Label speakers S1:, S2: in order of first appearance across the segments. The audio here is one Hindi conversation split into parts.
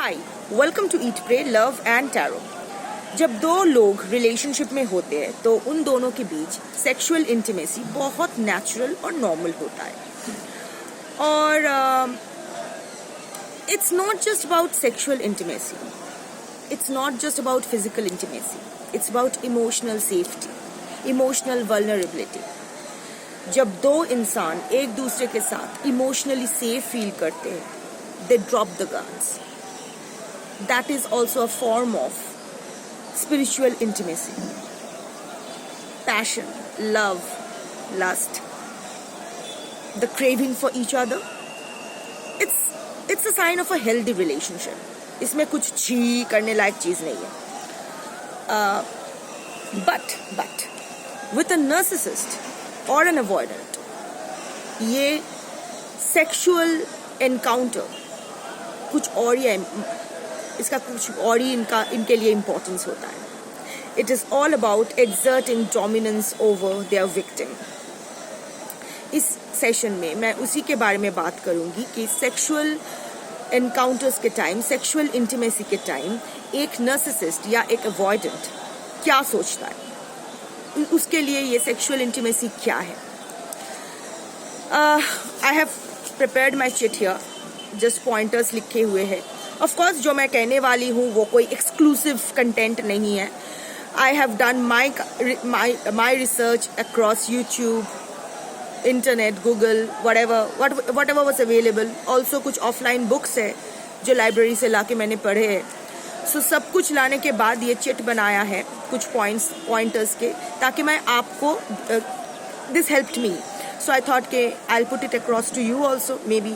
S1: Hi, welcome to eat pray love and tarot. जब दो लोग रिलेशनशिप में होते हैं तो उन दोनों के बीच सेक्सुअल इंटीमेसी बहुत नेचुरल और नॉर्मल होता है। और it's not just about sexual intimacy, it's not just about physical intimacy, it's about emotional safety, emotional vulnerability. जब दो इंसान एक दूसरे के साथ इमोशनली सेफ फील करते हैं, they drop the guards. That is also a form of spiritual intimacy. Passion, love, lust, the craving for each other. It's a sign of a healthy relationship. इसमें कुछ छी करने लायक चीज नहीं है. But with a narcissist or an avoidant, ये sexual encounter कुछ और ही इसका कुछ और ही इनके लिए इम्पोर्टेंस होता है. It is all about exerting dominance over their victim. इस सेशन में मैं उसी के बारे में बात करूंगी कि सेक्सुअल एनकाउंटर्स के टाइम, सेक्सुअल इंटीमेसी के टाइम एक नार्सिसिस्ट या एक अवॉइडेंट क्या सोचता है, उसके लिए ये सेक्सुअल इंटीमेसी क्या है. I have prepared my chit here, just pointers लिखे हुए हैं. ऑफ कोर्स जो मैं कहने वाली हूँ वो कोई एक्सक्लूसिव कंटेंट नहीं है. I have done my research across YouTube, internet, Google, whatever was available. Also कुछ ऑफलाइन बुक्स है जो लाइब्रेरी से लाके मैंने पढ़े हैं. सो सब कुछ लाने के बाद ये चिट बनाया है कुछ पॉइंटर्स के, ताकि मैं आपको this helped me. So I thought के I will put it across to you also. Maybe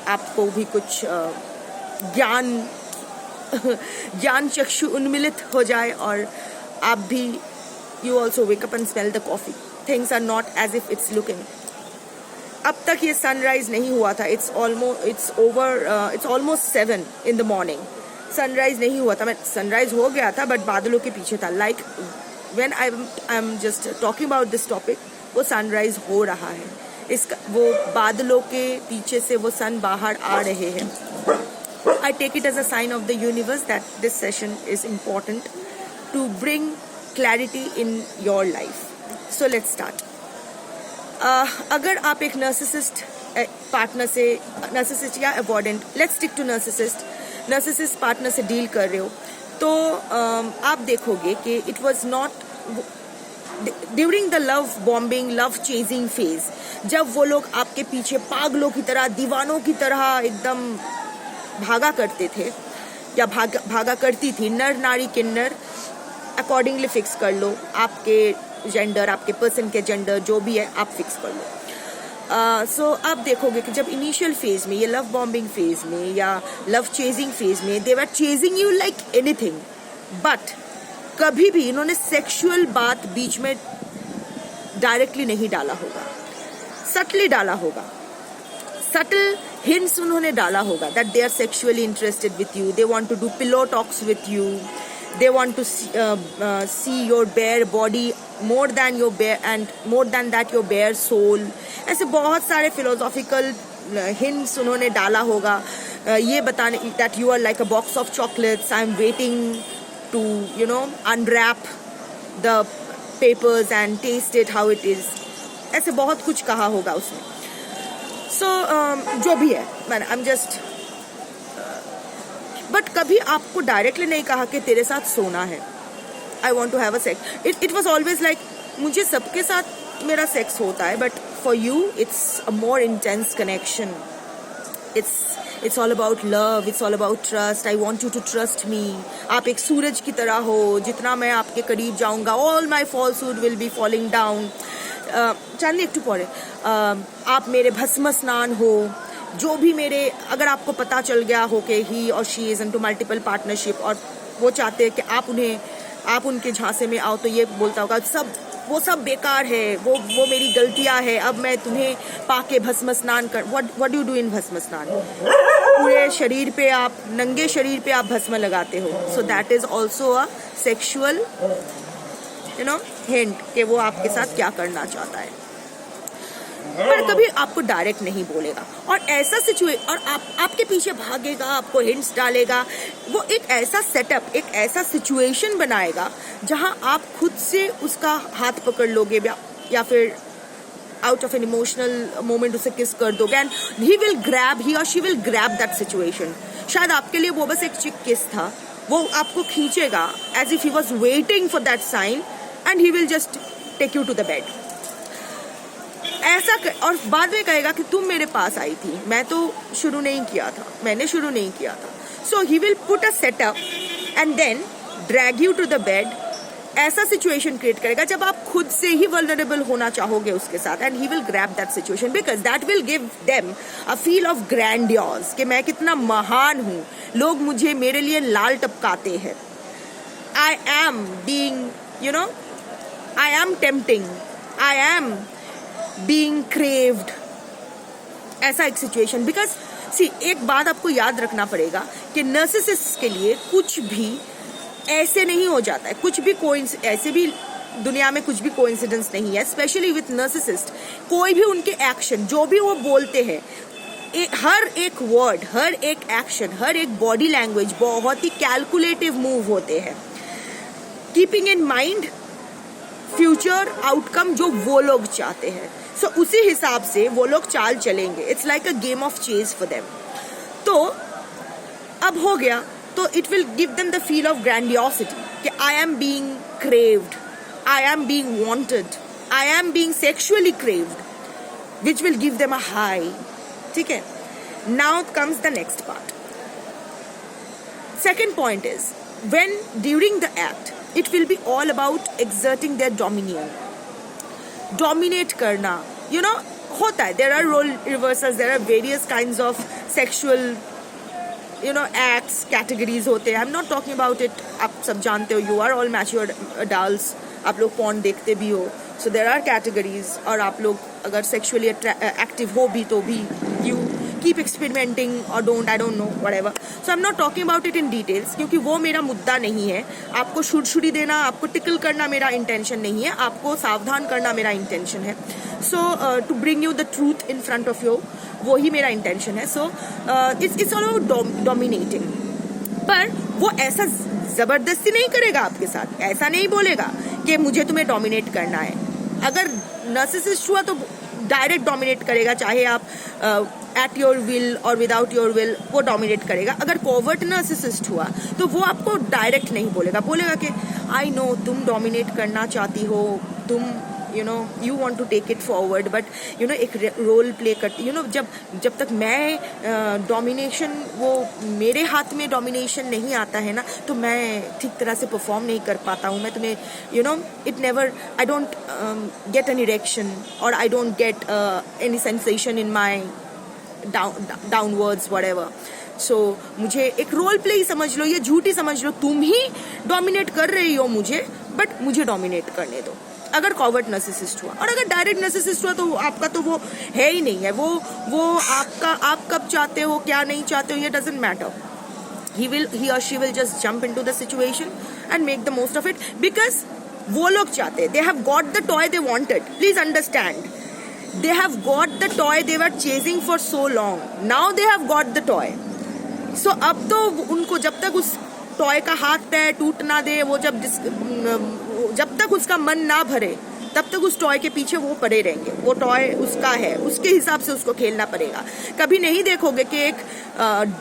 S1: आपको भी कुछ ज्ञान चक्षु उन्मिलित हो जाए और आप भी you also wake up and smell the coffee. Things are not as if it's looking. अब तक ये सनराइज नहीं हुआ था. It's almost 7 in the morning. Sunrise नहीं हुआ था. सनराइज हो गया था बट बादलों के पीछे था. Like when I am just talking about this topic, वो सनराइज हो रहा है. इसका वो बादलों के पीछे से वो सन बाहर आ रहे हैं. I take it as a sign of the universe that this session is important to bring clarity in your life. So let's start. अगर आप एक narcissist पार्टनर से, narcissist या avoidant, let's stick to narcissist partner से डील कर रहे हो, तो आप देखोगे कि it was not during the love bombing, love chasing phase, जब वो लोग आपके पीछे पागलों की तरह, दीवानों की तरह एकदम भागा करते थे या भागा करती थी. नर नारी किन्नर अकॉर्डिंगली फिक्स कर लो. आपके जेंडर, आपके पर्सन के जेंडर जो भी है आप फिक्स कर लो. सो आप देखोगे कि जब इनिशियल फेज में, ये लव बॉम्बिंग फेज में या लव चेजिंग फेज में, they were chasing you like anything, but कभी भी इन्होंने सेक्सुअल बात बीच में डायरेक्टली नहीं डाला होगा. सटली डाला होगा. सटल हिंट्स उन्होंने डाला होगा that they are sexually interested with you, they want to do pillow talks with you, they want to see your bare body more than your bare and more than that your bare soul. ऐसे बहुत सारे फिलोसॉफिकल हिंट्स उन्होंने डाला होगा, ये बताने that you are like a box of chocolates, I am waiting to unwrap the papers and taste it how it is. ऐसे बहुत कुछ कहा होगा उसने. So जो भी है, I'm just but कभी आपको डायरेक्टली नहीं कहा कि तेरे साथ सोना है, I want to have a sex. It was always like मुझे सबके साथ मेरा सेक्स होता है, but for you it's a more intense connection. It's all about love, it's all about trust. I want you to trust me. आप एक सूरज की तरह हो, जितना मैं आपके करीब जाऊंगा, all my falsehood will be falling down. चांदनी एक टू पढ़े. आप मेरे भस्म स्नान हो, जो भी मेरे, अगर आपको पता चल गया हो कि he or she is into multiple partnership और वो चाहते हैं कि आप उनके झांसे में आओ, तो ये बोलता होगा वो सब बेकार है, वो मेरी गलतियां है, अब मैं तुम्हें पाके भस्म स्नान कर. व्हाट डू डू इन भस्म स्नान? पूरे शरीर पे आप, नंगे शरीर पे आप भस्म लगाते हो. So that is also a sexual hint कि वो आपके साथ क्या करना चाहता है. पर कभी आपको डायरेक्ट नहीं बोलेगा। और ऐसा और आपके पीछे भागेगा, आपको हिंट्स डालेगा। वो एक ऐसा सेटअप, एक ऐसा सिचुएशन बनाएगा जहां आप खुद से उसका हाथ पकड़ लोगे या फिर out of an emotional moment उसे किस कर दोगे, एंड ही और she will grab that situation. शायद आपके लिए वो बस एक चिक किस था, वो आपको खींचेगा as if he was waiting for that sign, and he will just take you to the bed. ऐसा और बाद में कहेगा कि तुम मेरे पास आई थी, मैं तो शुरू नहीं किया था, मैंने शुरू नहीं किया था। So he will put a setup and then drag you to the bed. ऐसा सिचुएशन क्रिएट करेगा जब आप खुद से ही वल्नरेबल होना चाहोगे उसके साथ, and he will grab that situation because that will give them a feel of grandiose कि मैं कितना महान हूँ, लोग मुझे मेरे लिए लाल टपकाते हैं। आई am being, you know, I am tempting, I am being craved. ऐसा एक सिचुएशन। बिकॉज सी, एक बात आपको याद रखना पड़ेगा कि नार्सिसिस्ट के लिए कुछ भी ऐसे नहीं हो जाता है, कुछ भी ऐसे भी दुनिया में कुछ भी कोइंसिडेंस नहीं है। स्पेशली विथ नार्सिसिस्ट, कोई भी उनके एक्शन, जो भी वो बोलते हैं, हर एक वर्ड, हर एक एक्शन, हर एक बॉडी लैंग्वेज बहुत ही कैलकुलेटिव मूव होते हैं, keeping in mind future outcome जो वो लोग चाहते हैं। सो उसी हिसाब से वो लोग चाल चलेंगे। It's like a game of chase for them. तो अब हो गया, तो it will give them the feel of grandiosity कि I am being craved, I am being wanted, I am being sexually craved, which will give them a high. ठीक है, now comes the next part. Second point is when during the act it will be all about exerting their dominion, dominate करना, you know, होता है। there are role reversals, there are various kinds of sexual, you know, acts, categories होते हैं। I'm not talking about it, आप सब जानते हो, you are all mature adults, आप लोग porn देखते भी हो, so there are categories। और आप लोग अगर sexually active हो भी तो भी you keep experimenting or don't, I don't know, whatever। So I'm not talking about it in details क्योंकि वो मेरा मुद्दा नहीं है। आपको शुड़ी देना, आपको टिकल करना मेरा इंटेंशन नहीं है, आपको सावधान करना मेरा इंटेंशन है। So to bring you the truth in front of you, वो ही मेरा इंटेंशन है। So it's all about dominating। पर वो ऐसा जबरदस्ती नहीं करेगा आपके साथ, ऐसा नहीं बोलेगा कि मुझे तुम्हें डोमिनेट करना है। अगर नार्सिसिस्ट हुआ तो डायरेक्ट डोमिनेट करेगा, चाहे आप एट योर विल और विदाउट योर विल, वो डोमिनेट करेगा। अगर कोवर्ट नार्सिसिस्ट हुआ तो वो आपको डायरेक्ट नहीं बोलेगा, बोलेगा कि आई नो तुम डोमिनेट करना चाहती हो, तुम you know you want to take it forward, but you know एक रोल प्ले करती, यू नो जब तक मैं डोमिनेशन, वो मेरे हाथ में डोमिनेशन नहीं आता है ना, तो मैं ठीक तरह से परफॉर्म नहीं कर पाता हूँ। मैं तुम्हें you know it never, I don't get an erection और I don't get any sensation in my downwards whatever. So मुझे एक रोल प्ले ही समझ लो, ये झूठी समझ लो, तुम ही डोमिनेट कर रही हो मुझे, बट मुझे डोमिनेट करने दो। अगर कॉवर्ट नार्सिसिस्ट हुआ, और अगर डायरेक्ट नार्सिसिस्ट हुआ तो आपका तो वो है ही नहीं है। वो आपका, आप कब चाहते हो क्या नहीं चाहते हो, ये doesn't matter. he or she will just jump into the situation and make the most of it because वो लोग चाहते हैं, they have got the toy they wanted, please understand, they have got the toy they were chasing for so long, now they have got the toy। so अब तो उनको जब तक उस टॉय का हाथ पैर टूट ना दे, वो जब तक उसका मन ना भरे, तब तक उस टॉय के पीछे वो पड़े रहेंगे। वो टॉय उसका है, उसके हिसाब से उसको खेलना पड़ेगा। कभी नहीं देखोगे कि एक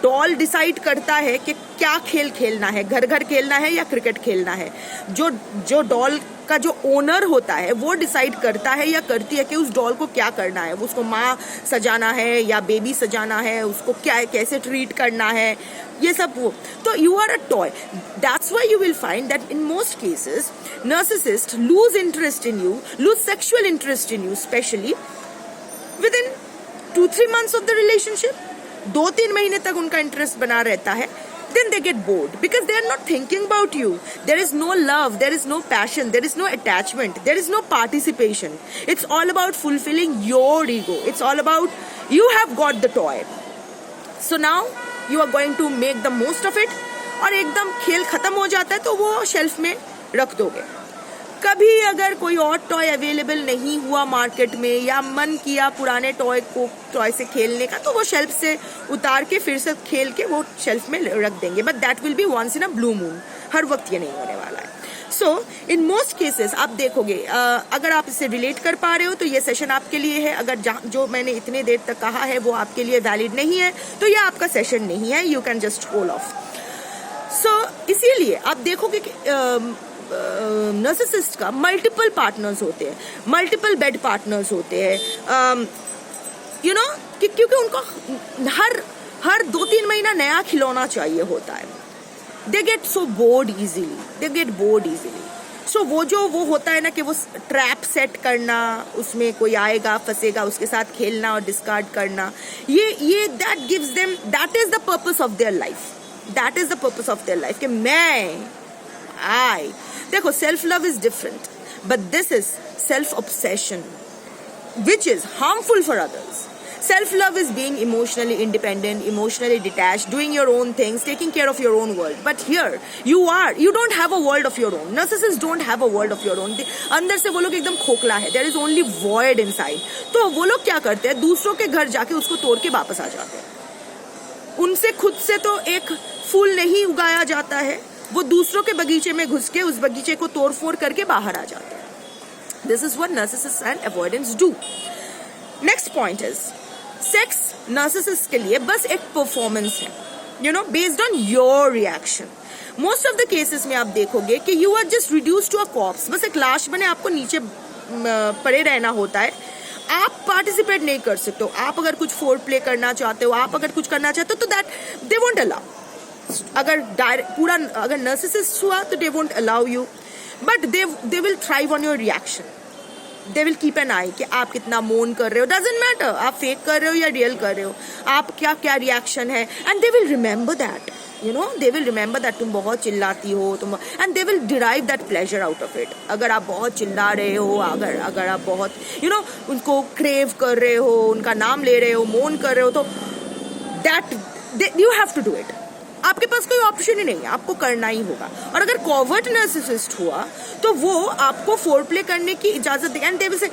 S1: डॉल डिसाइड करता है कि क्या खेल खेलना है, घर घर खेलना है या क्रिकेट खेलना है। जो डॉल का जो ओनर होता है वो डिसाइड करता है या करती है कि उस डॉल को क्या करना है, उसको माँ सजाना है या बेबी सजाना है, उसको क्या कैसे ट्रीट करना है, ये सब वो। तो you are a toy. That's why you will find that in most cases narcissists lose interest in you, lose sexual interest in you, especially within 2-3 months of the relationship। 2-3 महीने तक उनका इंटरेस्ट बना रहता है। Then they get bored because they are not thinking about you. There is no love, there is no passion, there is no attachment, there is no participation. It's all about fulfilling your ego. It's all about you have got the toy. So now you are going to make the most of it। और एकदम खेल खत्म हो जाता है तो वो शेल्फ में रख दोगे। कभी अगर कोई और टॉय अवेलेबल नहीं हुआ मार्केट में या मन किया पुराने टॉय से खेलने का, तो वो शेल्फ से उतार के फिर से खेल के वो शेल्फ में रख देंगे, but that will be once in a blue moon, हर वक्त ये नहीं होने वाला है। सो इन मोस्ट केसेस आप देखोगे, अगर आप इससे रिलेट कर पा रहे हो तो ये सेशन आपके लिए है। अगर जो मैंने इतने देर तक कहा है वो आपके लिए वैलिड नहीं है तो ये आपका सेशन नहीं है, you can just hold off. So इसीलिए आप देखोगे कि नार्सिसिस्ट का मल्टीपल पार्टनर्स होते हैं, मल्टीपल बेड पार्टनर्स होते हैं, यू नो, क्योंकि उनको हर 2-3 महीना नया खिलौना चाहिए होता है। They get so bored easily. So वो होता है ना कि वो ट्रैप सेट करना, उसमें कोई आएगा फंसेगा, उसके साथ खेलना और डिस्कार्ड करना, ये that gives them, that is the purpose of their life कि देखो, self love is different, but this is self obsession which is harmful for others. Self-love is being emotionally independent, emotionally detached, doing your own things, taking care of your own world. But here, you don't have a world of your own. Narcissists don't have a world of your own. अंदर से वो लोग एकदम खोखला है. There is only void inside. तो वो लोग क्या करते हैं? दूसरों के घर जाके उसको तोड़ के वापस आ जाते हैं. उनसे खुद से तो एक फूल नहीं उगाया जाता है. वो दूसरों के बगीचे में घुस के उस बगीचे को तोड़ फोड़ करके बाहर आ जाते हैं. This is what narcissists and avoidance do. Next point is, sex narcissist के लिए बस एक performance है, you know, based on your reaction. Most of the cases में आप देखोगे कि you are just reduced to a corpse. बस एक लाश बने आपको नीचे पड़े रहना होता है. आप पार्टिसिपेट नहीं कर सकते हो. आप अगर कुछ फोर प्ले करना चाहते हो, आप अगर कुछ करना चाहते हो, तो that they won't allow. अगर narcissist हुआ तो they won't allow you. But they will thrive on your reaction. They will keep an eye कि आप कितना मोन कर रहे हो. Doesn't matter आप फेक कर रहे हो या रियल कर रहे हो, आप क्या रिएक्शन है. And they will remember that, you know, they will remember that तुम बहुत चिल्लाती हो, and they will derive that pleasure out of it. अगर आप बहुत चिल्ला रहे हो, अगर आप बहुत, you know, उनको क्रेव कर रहे हो, उनका नाम ले रहे हो, मोन कर रहे हो, तो you have to do it. आपके पास कोई ऑप्शन ही नहीं है, आपको करना ही होगा. और अगर कॉवर्ट नार्सिसिस्ट हुआ तो वो आपको फोर प्ले करने की इजाजत देगा. And they will say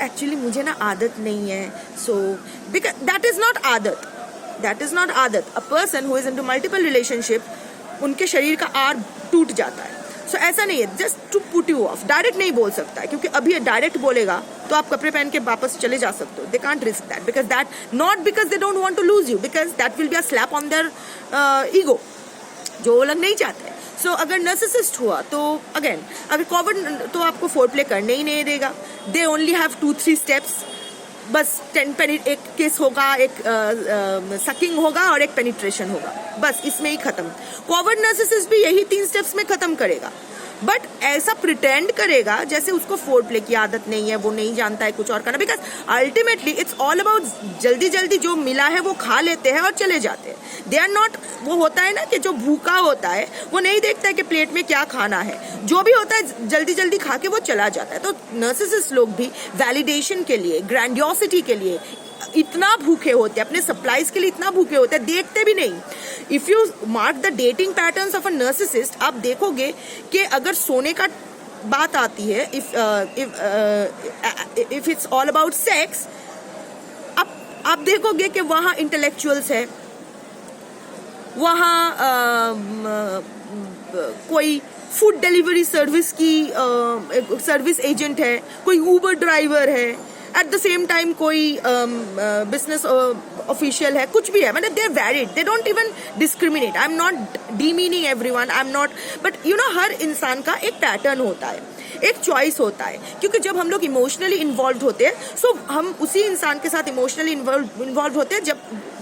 S1: actually मुझे ना आदत नहीं है, so because that is not आदत. A person who is into multiple relationship, उनके शरीर का आर टूट जाता है. सो ऐसा नहीं है just to put you off. Direct नहीं बोल सकता है, क्योंकि अभी डायरेक्ट बोलेगा तो आप कपड़े पहन के वापस चले जा सकते हो. They can't risk that, because that not because they don't want to lose you, because that will be a slap on their ego, जो वो लोग नहीं चाहते. सो अगर नार्सिसिस्ट हुआ तो अगेन, अगर कॉवर्ट तो आपको फोर प्ले करने ही नहीं देगा. They only have 2-3 steps. बस एक किस होगा, एक सकिंग होगा और एक पेनिट्रेशन होगा, बस इसमें ही खत्म. कॉवर्ट नार्सिसिस्ट भी यही 3 स्टेप्स में खत्म करेगा, बट ऐसा प्रिटेंड करेगा जैसे उसको फोर प्ले की आदत नहीं है, वो नहीं जानता है कुछ और करना. Because ultimately it's all about जल्दी जो मिला है वो खा लेते हैं और चले जाते हैं. दे आर नॉट, वो होता है ना कि जो भूखा होता है वो नहीं देखता है कि प्लेट में क्या खाना है, जो भी होता है जल्दी खा के वो चला जाता है. तो नार्सिसिस्ट लोग भी वैलिडेशन के लिए, ग्रैंडियोसिटी के लिए इतना भूखे होते हैं, अपने सप्लाईज के लिए इतना भूखे होते हैं, देखते भी नहीं. If you mark the dating patterns of a narcissist, आप देखोगे कि अगर सोने का बात आती है, if it's all about sex, आप देखोगे कि वहाँ इंटेलेक्चुअल्स है, वहाँ कोई फूड डिलीवरी सर्विस की सर्विस एजेंट है, कोई ऊबर ड्राइवर है, एट द सेम टाइम कोई बिजनेस ऑफिशियल है, कुछ भी है. मतलब they are varied, they don't even discriminate. I am not demeaning everyone, I am not, but you know, हर इंसान का एक पैटर्न होता है, एक चॉइस होता है. क्योंकि जब हम लोग इमोशनली इन्वॉल्व होते हैं, सो हम उसी इंसान के साथ इमोशनली इन्वॉल्व होते हैं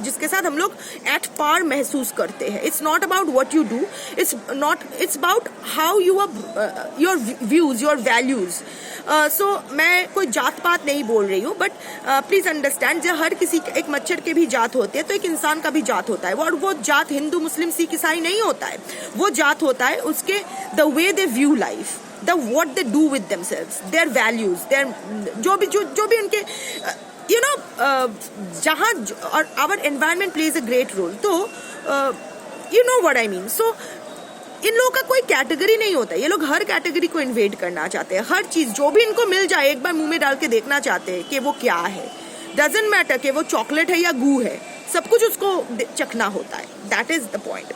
S1: जिसके साथ हम लोग एट पार महसूस करते हैं. It's not about what you do, it's about how you are, your views, your values. So मैं कोई जात पात नहीं बोल रही हूँ, बट प्लीज अंडरस्टैंड, जब हर किसी, एक मच्छर के भी जात होते हैं तो एक इंसान का भी जात होता है. और वो जात हिंदू, मुस्लिम, सिख, ईसाई नहीं होता है. वो जात होता है उसके the way they view life, what they do with themselves, their values, their जो भी उनके, you know, जहाँ, और our environment plays a great role. तो you know what I mean. So इन लोगों का कोई कैटेगरी नहीं होता, ये लोग हर कैटेगरी को इन्वेड करना चाहते हैं, हर चीज जो भी इनको मिल जाए एक बार मुंह में डाल के देखना चाहते हैं कि वो क्या है, डजंट मैटर कि वो चॉकलेट है या गू है, सब कुछ उसको चखना होता है, दैट इज द पॉइंट।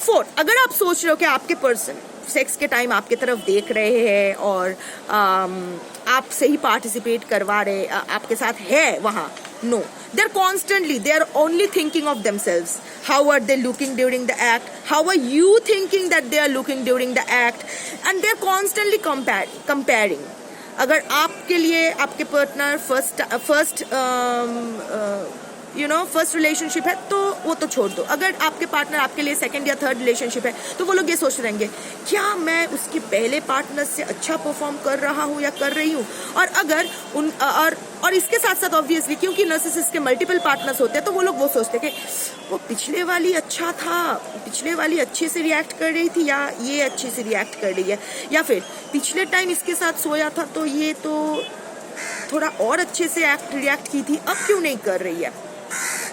S1: 4, अगर आप सोच रहे हो कि आपके पर्सन सेक्स के टाइम आपके तरफ देख रहे हैं और आपसे ही पार्टिसिपेट करवा रहे, आपके साथ है वहाँ, no, they are only thinking of themselves. How are they looking during the act? How are you thinking that they are looking during the act? And they are constantly comparing. अगर आपके लिए आपके पार्टनर फर्स्ट रिलेशनशिप है तो वो तो छोड़ दो, अगर आपके पार्टनर आपके लिए सेकंड या थर्ड रिलेशनशिप है तो वो लोग ये सोच रहेंगे क्या मैं उसके पहले पार्टनर से अच्छा परफॉर्म कर रहा हूँ या कर रही हूँ। और अगर और इसके साथ साथ ऑब्वियसली क्योंकि नार्सिसिस्ट के मल्टीपल पार्टनर्स होते हैं तो वो लोग वो सोचते हैं कि वो पिछले वाली अच्छा था, पिछले वाली अच्छे से रिएक्ट कर रही थी या ये अच्छे से रिएक्ट कर रही है, या फिर पिछले टाइम इसके साथ सोया था तो ये तो थोड़ा और अच्छे से रिएक्ट की थी, अब क्यों नहीं कर रही है,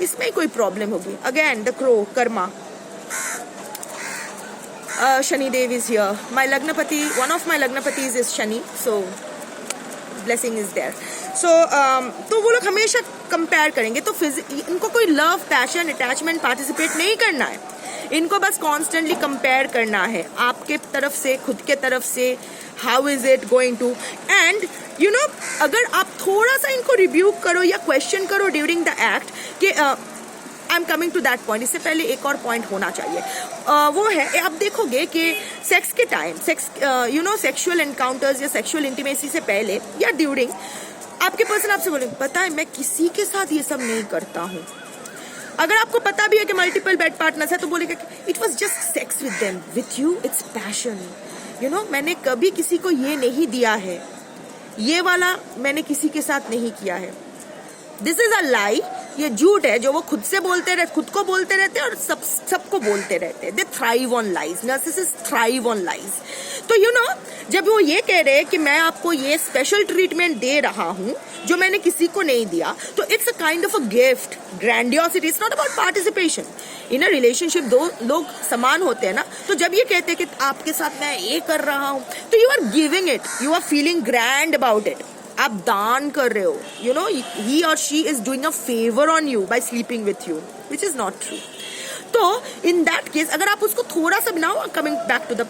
S1: इसमें कोई प्रॉब्लम होगी। Again the crow karma, Shanidev is here, my lagnapati, one of my लग्नपतिज is Shani, so blessing is there. So तो वो लोग हमेशा कंपेयर करेंगे, तो इनको कोई लव पैशन अटैचमेंट पार्टिसिपेट नहीं करना है, इनको बस कॉन्स्टेंटली कंपेयर करना है आपके तरफ से, खुद के तरफ से, how is it going to, and you know अगर आप थोड़ा सा इनको रिव्यूक करो या क्वेश्चन करो ड्यूरिंग द एक्ट कि I am coming to that point, इससे पहले एक और पॉइंट होना चाहिए, वो है आप देखोगे कि सेक्स के टाइम सेक्सुअल एनकाउंटर्स या सेक्सुअल इंटीमेसी से पहले या ड्यूरिंग आपके पर्सन आपसे बोलेंगे पता है मैं किसी के साथ ये सब नहीं करता हूँ। अगर आपको पता भी है कि मल्टीपल बेड पार्टनर्स है तो बोलेगा it was just sex with them, with you it's passion, you know मैंने कभी किसी को ये नहीं दिया है, ये वाला मैंने किसी के साथ नहीं किया है। दिस इज अ लाई, ये झूठ है जो वो खुद को बोलते रहते हैं और सबको बोलते रहते हैं। दे thrive on lies, narcissist thrive on lies. तो यू नो जब वो ये कह रहे हैं कि मैं आपको ये स्पेशल ट्रीटमेंट दे रहा हूँ जो मैंने किसी को नहीं दिया, तो it's a kind of a gift, grandiosity, it's not about participation. In a relationship दो लोग समान होते हैं ना, तो जब ये कहते हैं कि आपके साथ मैं ये कर रहा हूँ तो you are giving it, you are feeling grand about it, आप दान कर रहे हो, यू नो ही और she is doing a favour on you by sleeping with you, which is not true. तो इन दैट केस अगर आप उसको थोड़ा सा now coming back to the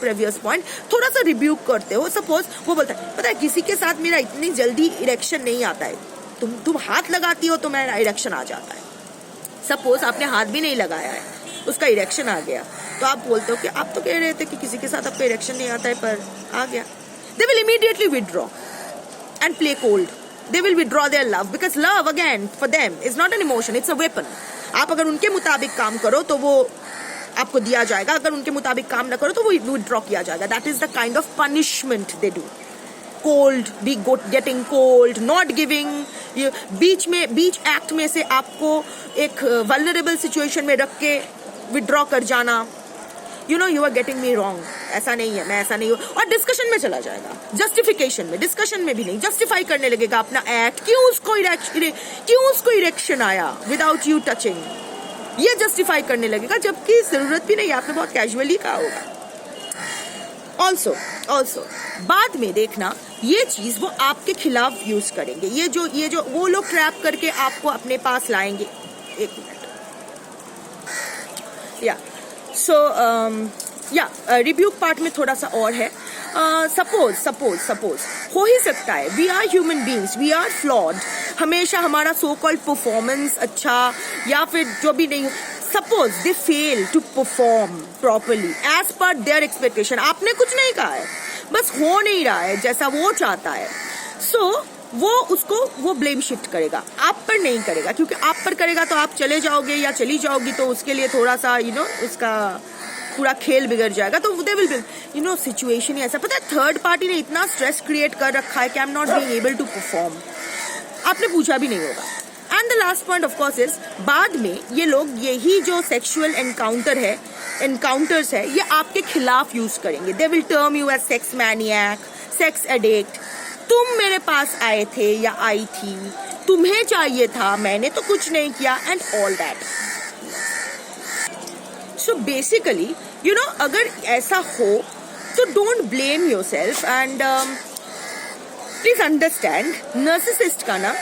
S1: previous point, थोड़ा सा रिब्यूक करते हो, सपोज वो बोलता है पता है किसी के साथ मेरा इतनी जल्दी इरेक्शन नहीं आता है, तुम हाथ लगाती हो तो मेरा इरेक्शन आ जाता है। सपोज आपने हाथ भी नहीं लगाया है, उसका इरेक्शन आ गया, तो आप बोलते हो कि आप तो कह रहे थे कि किसी के साथ आपका इरेक्शन नहीं आता है पर आ गया। They will immediately withdraw and play cold. They will withdraw their love because love again for them is not an emotion, it's a weapon. आप अगर उनके मुताबिक काम करो तो वो आपको दिया जाएगा, अगर उनके मुताबिक काम ना करो तो वो withdraw किया जाएगा। That is the kind of punishment they do. Cold, getting cold, not giving. Beach act में से आपको एक vulnerable situation में रख के withdraw कर जाना, you know you are getting me wrong, ऐसा नहीं है, मैं ऐसा नहीं हूँ, और डिस्कशन में चला जाएगा, जस्टिफिकेशन में, डिस्कशन में भी नहीं, जस्टिफाई करने लगेगा अपना एक्ट, क्यों उसको इरेक्शन आया विदाउट यू टचिंग, ये जस्टिफाई करने लगेगा जबकि जरूरत भी नहीं, आपने बहुत कैजुअली कहा होगा। ऑल्सो बाद में देखना ये चीज वो आपके खिलाफ यूज करेंगे, ये जो वो लोग ट्रैप करके आपको अपने पास लाएंगे। एक मिनट, या सो रिब्यूक पार्ट में थोड़ा सा और है। सपोज हो ही सकता है, we are human beings, we are flawed, हमेशा हमारा सो कॉल्ड परफॉर्मेंस अच्छा या फिर जो भी नहीं, suppose they fail to perform properly as per their expectation, आपने कुछ नहीं कहा है, बस हो नहीं रहा है जैसा वो चाहता है, सो वो ब्लेम शिफ्ट करेगा, आप पर नहीं करेगा, क्योंकि आप पर करेगा तो आप चले जाओगे या चली जाओगी, तो उसके लिए थोड़ा सा उसका पूरा खेल बिगड़ जाएगा, तो दे विल सिचुएशन ही ऐसा, पता है थर्ड पार्टी ने इतना स्ट्रेस क्रिएट कर रखा है कि I am not being able to perform, आपने पूछा भी नहीं होगा। And the last point of course is, बाद में ये लोग यही जो सेक्सुअल एनकाउंटर्स है ये आपके खिलाफ यूज करेंगे, they will term you as sex maniac, sex addict, तुम मेरे पास आए थे या आई थी, तुम्हें चाहिए था, मैंने तो कुछ नहीं किया, and all that. So basically you know अगर ऐसा हो तो don't blame yourself and please understand narcissist का ना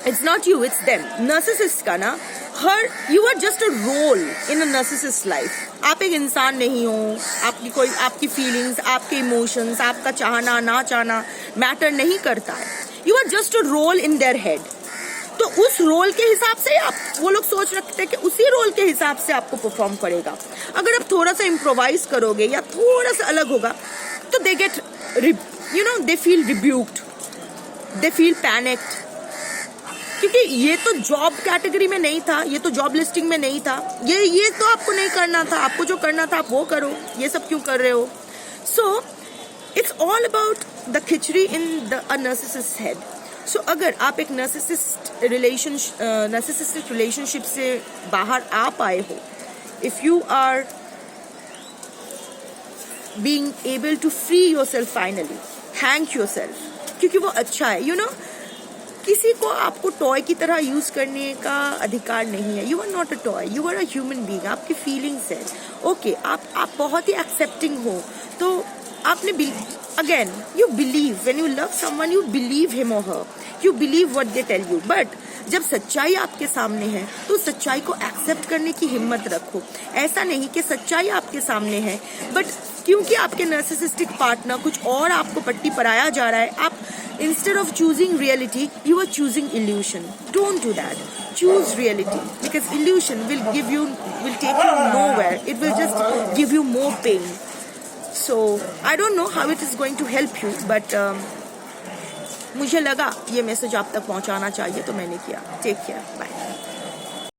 S1: it's not you it's them. Narcissist का ना हर you are just a role in a narcissist life. आप एक इंसान नहीं हो. आपकी फीलिंग्स, आपके इमोशंस, आपका चाहना ना चाहना मैटर नहीं करता है. You are just a role in their head. तो उस रोल के हिसाब से वो लोग सोच रखते हैं कि उसी रोल के हिसाब से आपको परफॉर्म करेगा. अगर आप थोड़ा सा इम्प्रोवाइज करोगे या थोड़ा सा अलग होगा तो they get they feel rebuked, they feel panicked. क्योंकि ये तो जॉब कैटेगरी में नहीं था, ये तो जॉब लिस्टिंग में नहीं था, ये तो आपको नहीं करना था. आपको जो करना था आप वो करो. ये सब क्यों कर रहे हो? So it's all about the khichdi in a narcissist head. So अगर आप एक नार्सिसिस्टिक रिलेशनशिप से बाहर आ पाए हो, if you are being able to free yourself finally, thank yourself. क्योंकि वो अच्छा है. यू नो किसी को आपको टॉय की तरह यूज करने का अधिकार नहीं है. You are not a toy, you are a human being. आपकी फीलिंग्स है. ओके, आप बहुत ही एक्सेप्टिंग हो. तो आपने again you believe when you love someone, you believe him और her, you believe what they tell you. But जब सच्चाई आपके सामने है तो सच्चाई को एक्सेप्ट करने की हिम्मत रखो. ऐसा नहीं कि सच्चाई आपके सामने है बट क्योंकि आपके नार्सिसिस्टिक पार्टनर कुछ और आपको पट्टी पराया जा रहा है, आप instead of choosing reality you are choosing illusion. Don't do that. Choose reality, because illusion will take you nowhere. It will just give you more pain. So I don't know how it is going to help you, but मुझे लगा ये मैसेज आप तक पहुंचाना चाहिए तो मैंने किया. Take care, bye.